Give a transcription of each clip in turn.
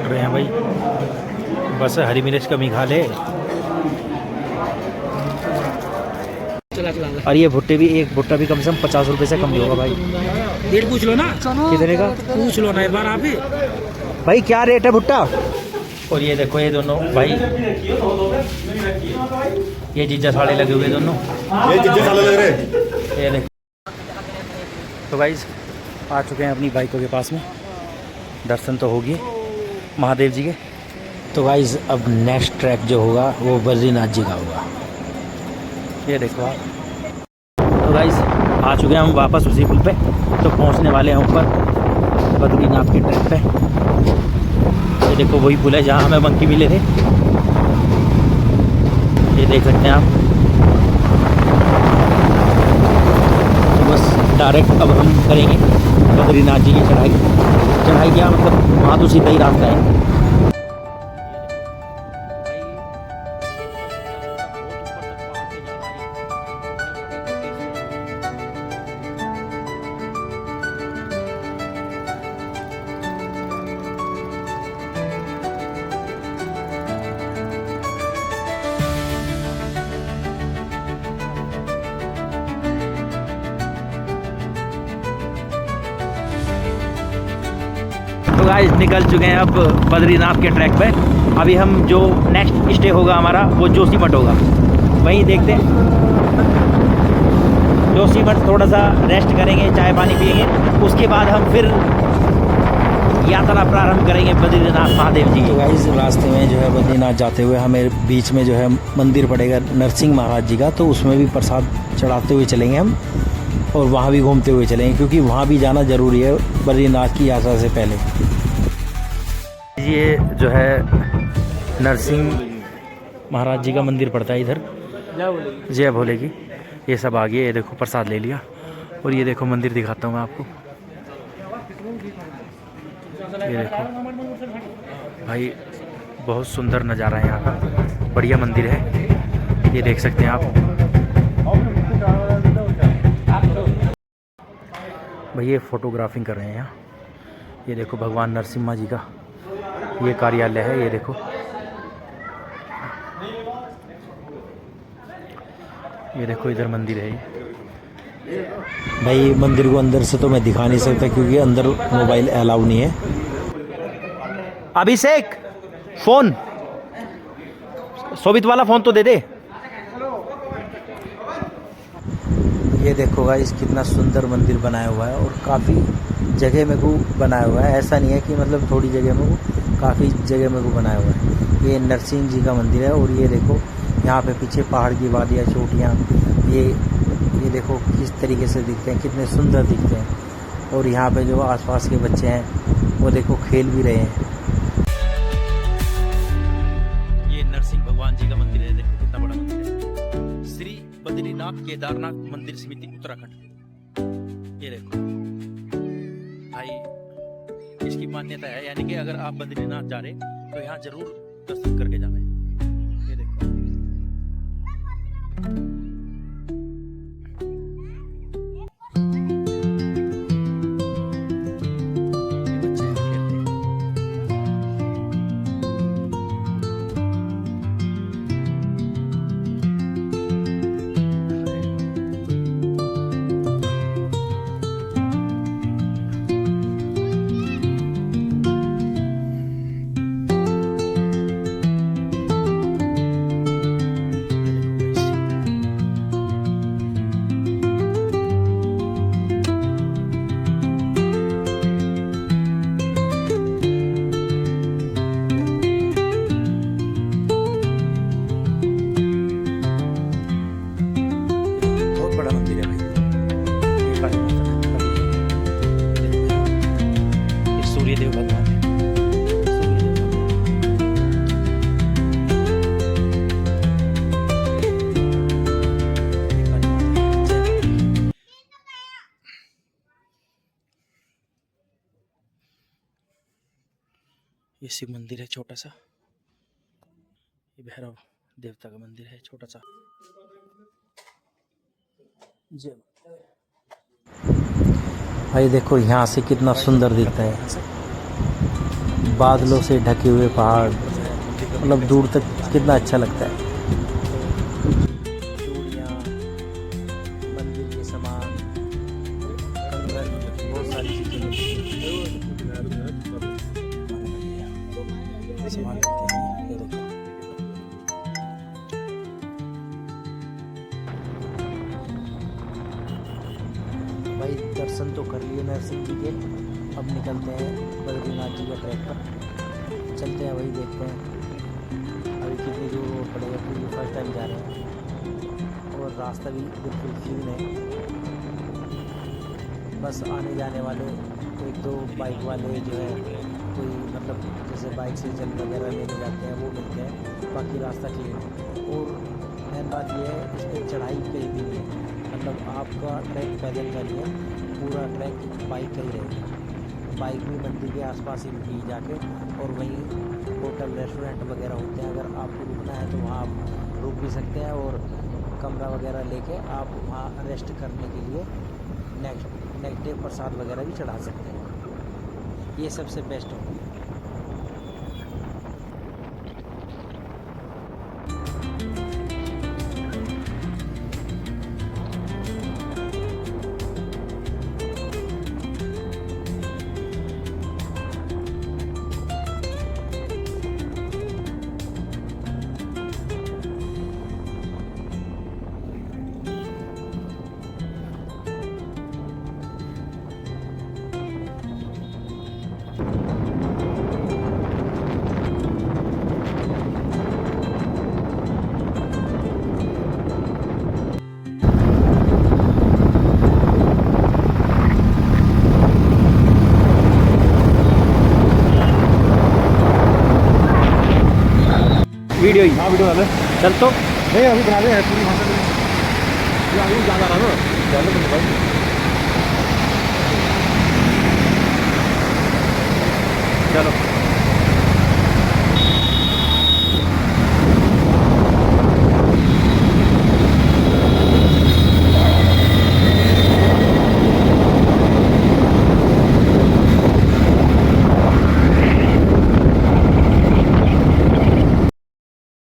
रहे हैं भाई, बस हरी मिर्च कमी खा ले। और ये भुट्टे भी, एक भुट्टा भी कम से कम 50 रुपये से कम नहीं होगा भाई। रेट पूछ लो ना, कितने का पूछ लो ना एक बार आप ही भाई, क्या रेट है भुट्टा? और ये देखो ये दोनों भाई, ये जीजा साड़े लगे हुए दोनों, ये जीजा साले लग रहे। ये देखो। तो भाई आ चुके हैं अपनी बाइकों के पास में, दर्शन तो हो गए महादेव जी के। तो गाइस अब नेक्स्ट ट्रैक जो होगा वो बद्रीनाथ जी का होगा। ये देखो आप। तो गाइस आ चुके हैं हम वापस उसी पुल पे, तो पहुंचने वाले हैं ऊपर बद्रीनाथ के ट्रैक पे। ये देखो वही पुल है जहाँ हमें मंकी मिले थे, ये देख सकते हैं आप। तो बस डायरेक्ट अब हम करेंगे बद्रीनाथ जी की चढ़ाई। चढ़ाई क्या मतलब, वहाँ तो सीधा ही रास्ता है। तो गाइस निकल चुके हैं अब बद्रीनाथ के ट्रैक पे। अभी हम जो नेक्स्ट स्टे होगा हमारा वो जोशीमठ होगा, वहीं देखते हैं। जोशीमठ थोड़ा सा रेस्ट करेंगे, चाय पानी पिएंगे, उसके बाद हम फिर यात्रा प्रारंभ करेंगे बद्रीनाथ महादेव जी की। तो गाइस रास्ते में जो है बद्रीनाथ जाते हुए हमें बीच में जो है मंदिर पड़ेगा नरसिंह महाराज जी का, तो उसमें भी प्रसाद चढ़ाते हुए चलेंगे हम, और वहाँ भी घूमते हुए चलेंगे, क्योंकि वहाँ भी जाना ज़रूरी है बद्रीनाथ की यात्रा से पहले। ये जो है नरसिंह महाराज जी का मंदिर पड़ता है इधर, जय भोले की। ये सब आ गए, ये देखो प्रसाद ले लिया, और ये देखो मंदिर दिखाता हूँ मैं आपको। ये देखो भाई, बहुत सुंदर नज़ारा है यहाँ का, बढ़िया मंदिर है, ये देख सकते हैं आप। भाई ये फोटोग्राफिंग कर रहे हैं यहाँ। ये देखो भगवान नरसिम्हा जी का ये कार्यालय है, ये देखो। ये देखो इधर मंदिर है। भाई मंदिर को अंदर से तो मैं दिखा नहीं सकता, क्योंकि अंदर मोबाइल अलाउ नहीं है। अभिषेक फोन, शोभित वाला फोन तो दे दे। ये देखो गाइस कितना सुंदर मंदिर बनाया हुआ है, और काफ़ी जगह में को बनाया हुआ है। ऐसा नहीं है कि मतलब थोड़ी जगह में को, काफ़ी जगह में को बनाया हुआ है। ये नरसिंह जी का मंदिर है, और ये देखो यहाँ पे पीछे पहाड़ की वादियाँ, चोटियाँ, ये देखो किस तरीके से दिखते हैं, कितने सुंदर दिखते हैं। और यहाँ पे जो आसपास के बच्चे हैं वो देखो खेल भी रहे हैं। ये नरसिंह भगवान जी का मंदिर है, देखो कितना बड़ा मंदिर है। श्री बद्रीनाथ केदारनाथ मंदिर समिति उत्तराखंड। ये देखो भाई, इसकी मान्यता है, यानी कि अगर आप बद्रीनाथ जा रहे तो यहाँ जरूर दर्शन करके जावे। ये देखो सूर्यदेव भगवान है। ये शिव मंदिर है छोटा सा, ये भैरव देवता का मंदिर है छोटा सा। जय भाई देखो यहाँ से कितना सुंदर दिखता है। बादलों से ढके हुए पहाड़, मतलब दूर तक कितना अच्छा लगता है। चूड़ियाँ, मंदिर के सामान, कंगन, बहुत सारी चीज़ें मिलती हैं। सामान मिलते हैं, ये देखो। भाई दर्शन तो कर लिए नरसिंह जी के, अब निकलते हैं बद्रीनाथ जी का ट्रैक पर। चलते हैं, वही देखते हैं अभी कितनी दूर रोड पड़ेगा, क्योंकि फर्स्ट टाइम जा रहे हैं और रास्ता भी बिल्कुल क्लीन है। बस आने जाने वाले एक दो बाइक वाले जो है कोई मतलब जैसे बाइक से जल वगैरह लेने जाते हैं वो मिलते हैं, बाकी रास्ता क्लीन है। और मेन बात यह है इस पर चढ़ाई कहीं भी नहीं है, मतलब आपका ट्रैक पैदल का नहीं है, पूरा ट्रैक बाइक का ही रहेगा। बाइक भी मंदिर के आसपास ही रुकी जाके, और वहीं होटल रेस्टोरेंट वगैरह होते हैं, अगर आपको रुकना है तो वहाँ आप रुक भी सकते हैं और कमरा वगैरह लेके आप वहाँ रेस्ट करने के लिए नेक्स्ट डे प्रसाद वगैरह भी चढ़ा सकते हैं। ये सबसे बेस्ट होगा। वीडियो ही हाँ वीडियो बना दे। चल तो नहीं अभी बना दे पूरी भाषा में। ये अभी ज़्यादा रहा ना ज़्यादा तो भाई। चलो।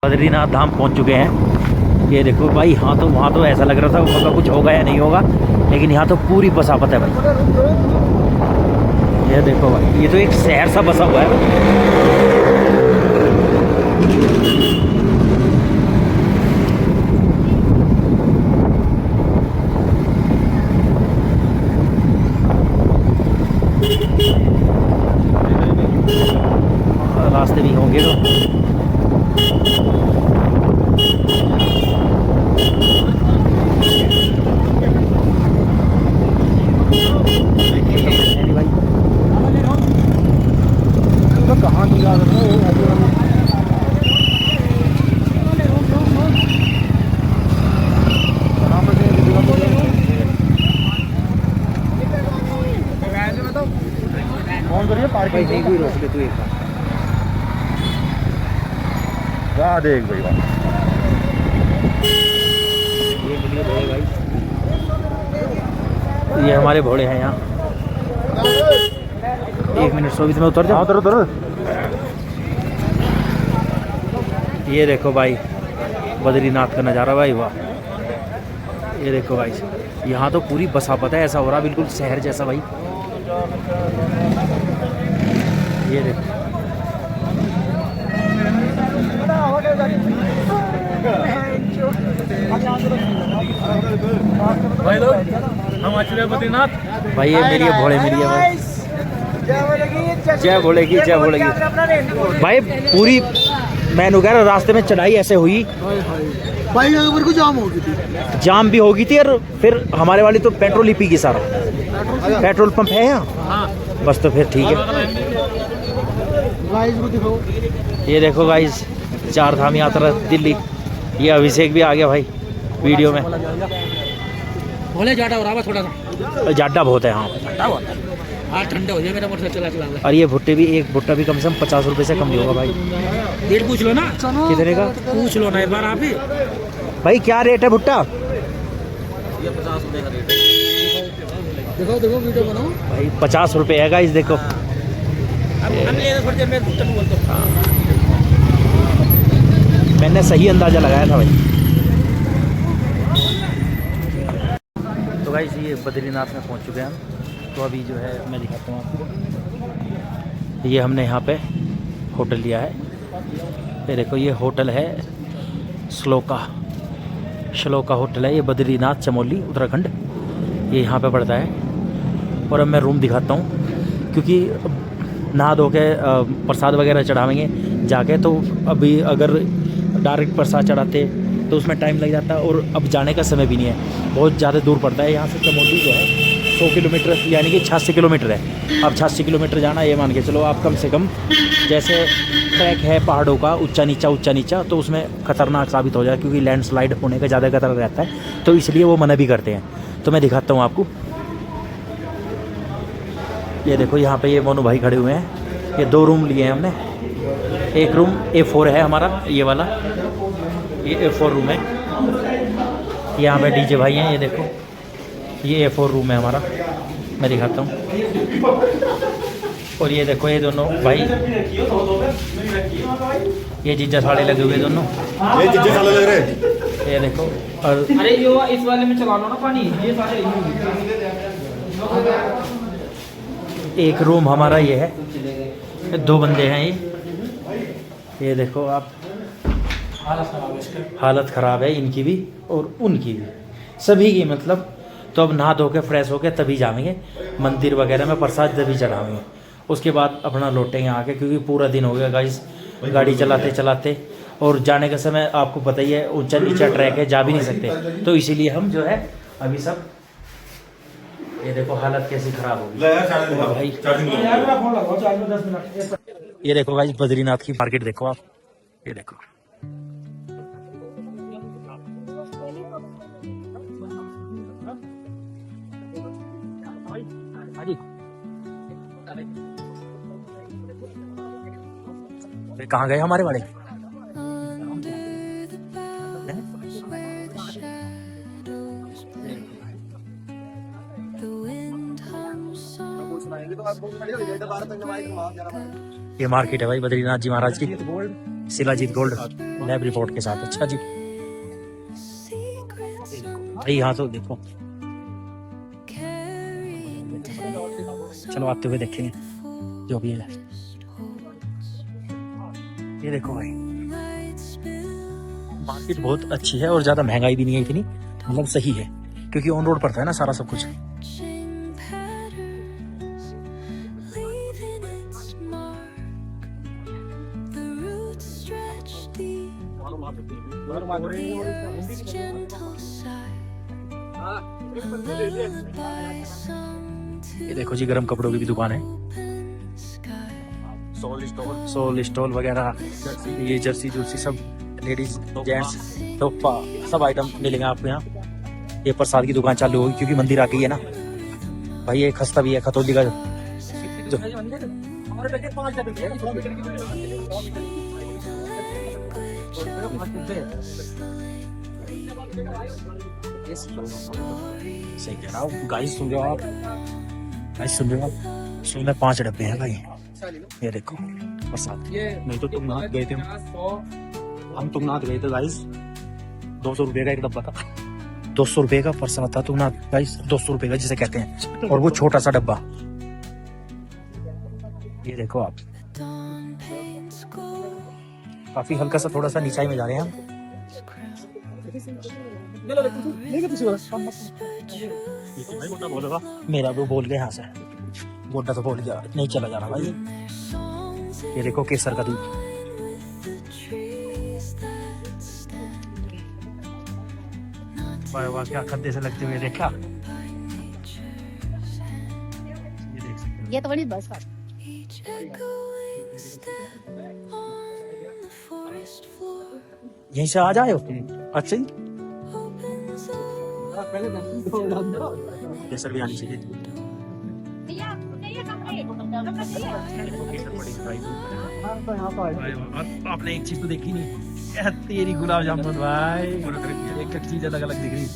बद्रीनाथ धाम पहुंच चुके हैं। ये देखो भाई, हाँ तो वहाँ तो ऐसा लग रहा था वहाँ कुछ होगा या नहीं होगा, लेकिन यहाँ तो पूरी बसापत है भाई। ये देखो भाई, ये तो एक शहर सा बसा हुआ है। रास्ते भी होंगे तो कहाँ की जा रहा है कौन करिए पार्किंग नहीं भी रोक ले तू एक बार। वाह देख भाई वाह। ये मिलिए भोले भाई, ये हमारे भोले हैं यहाँ। 1 मिनट 24 में उतर जाओ। उतर उतर। ये देखो भाई बद्रीनाथ का नज़ारा भाई, वाह। ये देखो भाई, यहाँ तो पूरी बसापत है, ऐसा हो रहा बिल्कुल शहर जैसा भाई। ये देखो भाई लोग हम आ चुके हैं बद्रीनाथ। भाई, ये मेरी भोले मिली है भाई। जय भोले की, जय भोले की भाई। पूरी मैंने कह रहा रास्ते में चढ़ाई ऐसे हुई, बाइक अगर को जाम हो गई थी। जाम भी होगी थी, और फिर हमारे वाली तो पेट्रोल ही पीगी सारा। पेट्रोल पंप है यहाँ, बस तो फिर ठीक है। गाइस को दिखाओ। ये देखो गाइस, 4 धाम यात्रा दिल्ली। ये अभिषेक भी आ गया भाई वीडियो में। भोले जाटा हो रहा है थोड़ा सा, जाड्डा बहुत है हाँ। हाथ ठंडा हो जाए मेरा मोटरसाइकिल चला चला। और ये भुट्टे भी, एक भुट्टा भी कम से कम 50 रुपये से कम नहीं होगा भाई। रेट पूछ लो ना, कितने का पूछ लो ना एक बार आप ही। भाई? क्या रेट है भुट्टा? देखो देखो वीडियो बनाओ भाई 50 रुपये है गाइस, देखो हम ले थोड़ी देर में तनु बोल दो। मैंने सही अंदाज़ा लगाया था भाई। तो गाइस ये बद्रीनाथ में पहुंच चुके हैं हम। तो अभी जो है मैं दिखाता हूँ आपको। ये हमने यहाँ पे होटल लिया है। ये देखो ये होटल है श्लोका होटल है। ये बद्रीनाथ चमोली उत्तराखंड ये यहाँ पे पड़ता है। और अब मैं रूम दिखाता हूँ क्योंकि नहा धो के प्रसाद वगैरह चढ़ावेंगे जाके। तो अभी अगर डायरेक्ट प्रसाद चढ़ाते तो उसमें टाइम लग जाता है और अब जाने का समय भी नहीं है, बहुत ज़्यादा दूर पड़ता है। यहाँ से चमोली जो है 100 किलोमीटर यानी कि 86 किलोमीटर है। अब 86 किलोमीटर जाना ये मान के चलो आप कम से कम, जैसे ट्रैक है पहाड़ों का ऊंचा नीचा तो उसमें ख़तरनाक साबित हो जाए क्योंकि लैंडस्लाइड होने का ज़्यादा खतरा रहता है। तो इसलिए वो मना भी करते हैं। तो मैं दिखाता हूँ आपको। ये देखो यहाँ पे ये मोनू भाई खड़े हुए हैं। ये 2 रूम लिए हैं हमने। एक रूम A4 है हमारा, ये वाला ये A4 रूम है। यहाँ पे डीजे भाई हैं, ये देखो ये A4 रूम है हमारा, मैं दिखाता हूँ। और ये देखो ये दोनों भाई, ये जीजा साड़े लगे हुए दोनों, ये जीजे साले लग रहे। ये देखो। और अरे यो इस वाले में चला लो ना पानी, ये सारे एक रूम हमारा ये है, 2 बंदे हैं ये देखो आप। हालत ख़राब है इनकी भी और उनकी भी, सभी की मतलब। तो अब नहा धो के फ्रेश होके तभी जाएंगे मंदिर वगैरह में, प्रसाद तभी चढ़ाएंगे। उसके बाद अपना लौटेंगे आके क्योंकि पूरा दिन हो गया गाइस गाड़ी चलाते। और जाने का समय आपको पता ही है, ऊंचा नीचा ट्रैक है, जा भी नहीं सकते। तो इसीलिए हम जो है अभी सब, ये देखो हालत कैसी ख़राब होगी भाई। ये देखो गाइस बद्रीनाथ की मार्केट देखो आप, ये देखो। कहाँ गए हमारे वाले? ये मार्केट है भाई बद्रीनाथ जी महाराज की, शिलाजीत गोल्ड लैब रिपोर्ट के साथ। अच्छा जी भाई यहाँ तो देखो, चलो आते हुए देखेंगे जो भी है। ये देखो भाई मार्केट बहुत अच्छी है और ज़्यादा महंगाई भी नहीं है इतनी, मतलब सही है क्योंकि ऑन रोड पड़ता है ना सारा सब कुछ। ये देखो जी गरम कपड़ों की भी दुकान है, सोल स्टॉल वगैरह, ये जर्सी जुर्सी सब लेडीज जेंट्स टोपा सब आइटम मिलेंगे आपको यहाँ। ये प्रसाद की दुकान चालू होगी क्योंकि मंदिर आ गई है ना भाई। ये खस्ता भी है खतौली का जो सही कह रहा हूँ गाइस। सुन रहे हो आप गाइस, सुन रहे हो आप? उसमें 5 डब्बे हैं भाई। ये देखो प्रसाद। नहीं तो तुंगनाथ गए थे हम, तुंगनाथ गए थे गाइस, 200 रुपये का एक डब्बा था। 200 रुपये का प्रसाद था तुंगनाथ गाइस, 200 रुपये का जिसे कहते हैं, और वो छोटा सा डब्बा। ये देखो आप, काफी हल्का सा थोड़ा सा नीचाई में जा रहे हैं हम। मेरा वो बोल गया यहाँ से, गोड्डा तो बोल गया, नहीं चला जा रहा भाई। ये देखो केसर का दूध, वाह वाह क्या खद्दे से लगते हुए देखा। ये तो बड़ी बस है। यहीं से आ जाए हो? अच्छा जी केसर भी आनी चाहिए। आपने एक चीज तो देखी नहीं, तेरी गुलाब जामुन भाई, एक चीज अलग अलग दिख रही।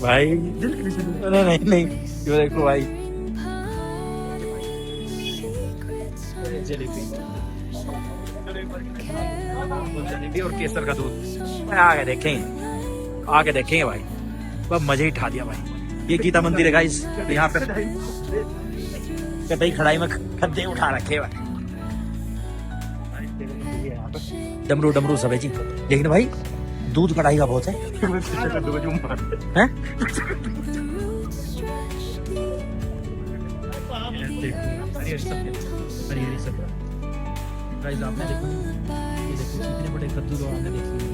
भाई नहीं नहीं, ये देखो भाई जलेबी और केसर का दूध। आगे देखेंगे भाई, बस मजे ही उठा दिया भाई। ये गीता मंदिर है गाइस, यहाँ पे कतई खड़ाई में खद्दे उठा रखे भाई। डमरू डमरू सब है जी, लेकिन भाई दूध कढ़ाई का बहुत है। हैं? गाइस आपने देखो, ये देखो कितने बड़े कद्दू तो आपने देख लिए।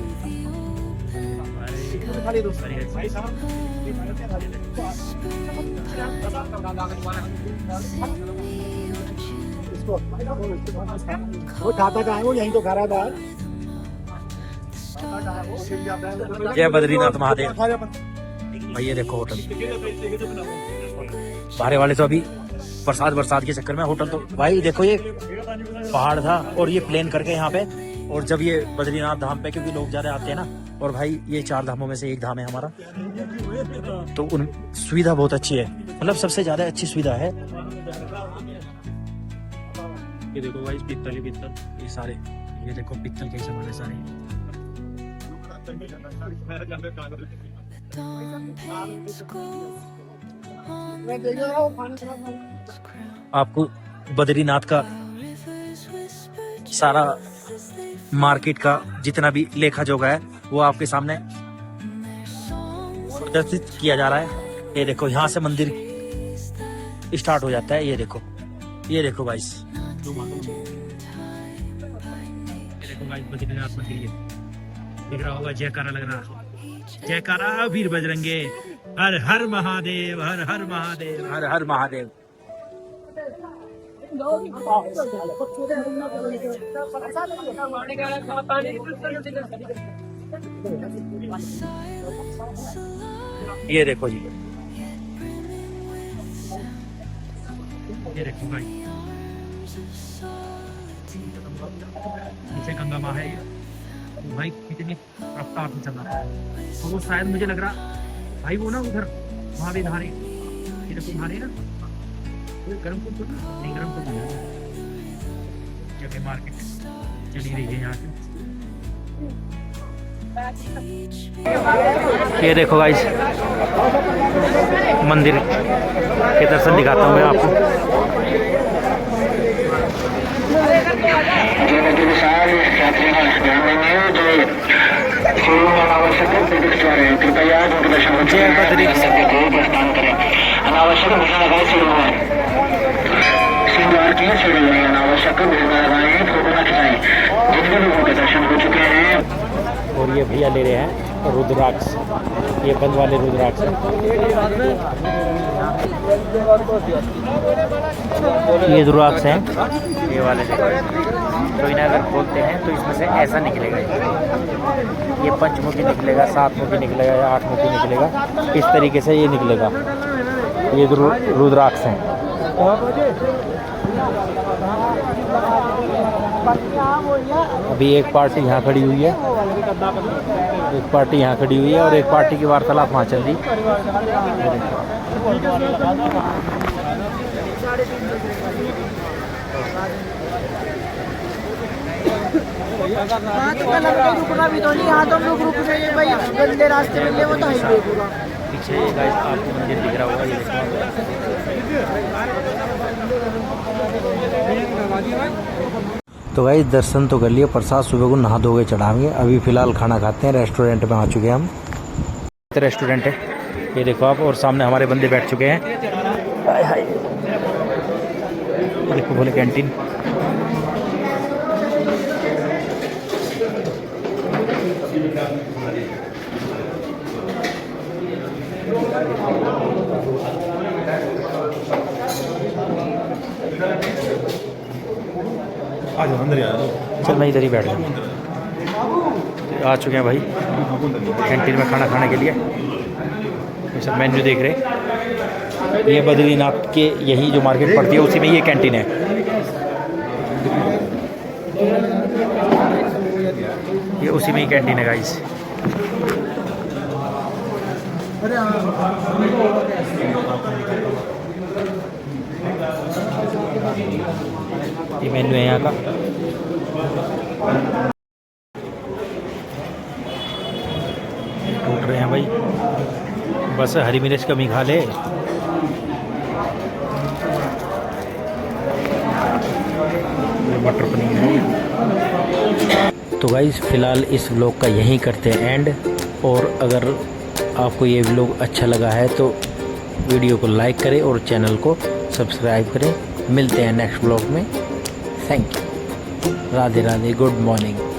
वो खाता कहाँ है, वो यहीं तो खा रहा था। जय बद्रीनाथ महादेव। भाई ये देखो होटल, बाहर वाले तो अभी बरसात के चक्कर में होटल, तो भाई देखो ये पहाड़ था और ये प्लेन करके यहाँ पे, और जब ये बद्रीनाथ धाम पे क्योंकि लोग ज्यादा आते हैं ना, और भाई ये 4 धामों में से एक धाम है हमारा, तो उन सुविधा बहुत अच्छी है, मतलब सबसे ज्यादा अच्छी सुविधा है। ये देखो भाई पित्तल ही पित्तल, ये सारे, ये देखो पित्तल के सामान है सारे। आपको बद्रीनाथ का सारा मार्केट का जितना भी लेखा जोखा है वो आपके सामने प्रदर्शित किया जा रहा है। ये देखो यहाँ से मंदिर स्टार्ट हो जाता है। ये देखो भाई, ये देखो भाई बद्रीनाथ मंदिर दिख रहा होगा, जयकारा लग रहा, जयकारा वीर बजरंगे, हर हर महादेव, हर हर महादेव, हर हर महादेव। ये देखो जी, ये देखो भाई, नीचे गंगा माँ है। भाई कितनी रफ्तार से चल रहा है, तो वो शायद मुझे लग रहा भाई वो ना उधर वहाँ भी नहारे, ये देखो नहारे ना, गर्म को नहीं, गर्म को जगह मार्केट चली रही है यहाँ से। ये देखो गाइस, मंदिर के दर्शन दिखाता हूँ मैं आपको। कृपया प्रस्थान करें, अनावश्यक अनावश्यक फोटो न खिंचाएं। जितने लोगों के दर्शन हो चुके हैं, और ये भैया ले रहे हैं रुद्राक्ष, ये बंद वाले रुद्राक्ष हैं। ये रुद्राक्ष हैं, ये वाले तो इन्हें अगर खोलते हैं तो इसमें से ऐसा निकलेगा, ये 5 मुखी निकलेगा, 7 मुखी निकलेगा या 8 मुखी निकलेगा, इस तरीके से ये निकलेगा। ये रुद्राक्ष हैं। अभी एक पार्टी यहाँ खड़ी हुई है, एक पार्टी यहाँ खड़ी हुई है और एक पार्टी की वार्तालाप वहाँ चल रही। रुकना भी तो नहीं, यहाँ तो हम लोग रुक गए भाई, गंदे रास्ते में वो तो हाईवे पूरा। पीछे गाइस आपको मंदिर दिख रहा होगा, ये तो गाइस दर्शन तो कर लिए, प्रसाद सुबह को नहा धो के चढ़ाएंगे। अभी फिलहाल खाना खाते हैं, रेस्टोरेंट में आ चुके हैं हम। रेस्टोरेंट है ये देखो आप, और सामने हमारे बंदे बैठ चुके हैं। हाय हाय, देखो बोले कैंटीन। चल मैं इधर ही बैठ गया। आ चुके हैं भाई कैंटीन में खाना खाने के लिए। ये सब मेन्यू देख रहे, ये बद्रीनाथ के यही जो मार्केट पड़ती है उसी में ये कैंटीन है। ये उसी में ही कैंटीन है गाइस। ये मेन्यू है यहाँ का। टूट रहे हैं भाई, बस हरी मिर्च कमी खा ले। मटर पनीर है। तो गाइस फ़िलहाल इस व्लॉग का यहीं करते हैं एंड। और अगर आपको ये व्लॉग अच्छा लगा है तो वीडियो को लाइक करें और चैनल को सब्सक्राइब करें। मिलते हैं नेक्स्ट व्लॉग में। Thank you. Radhe Radhe, good morning.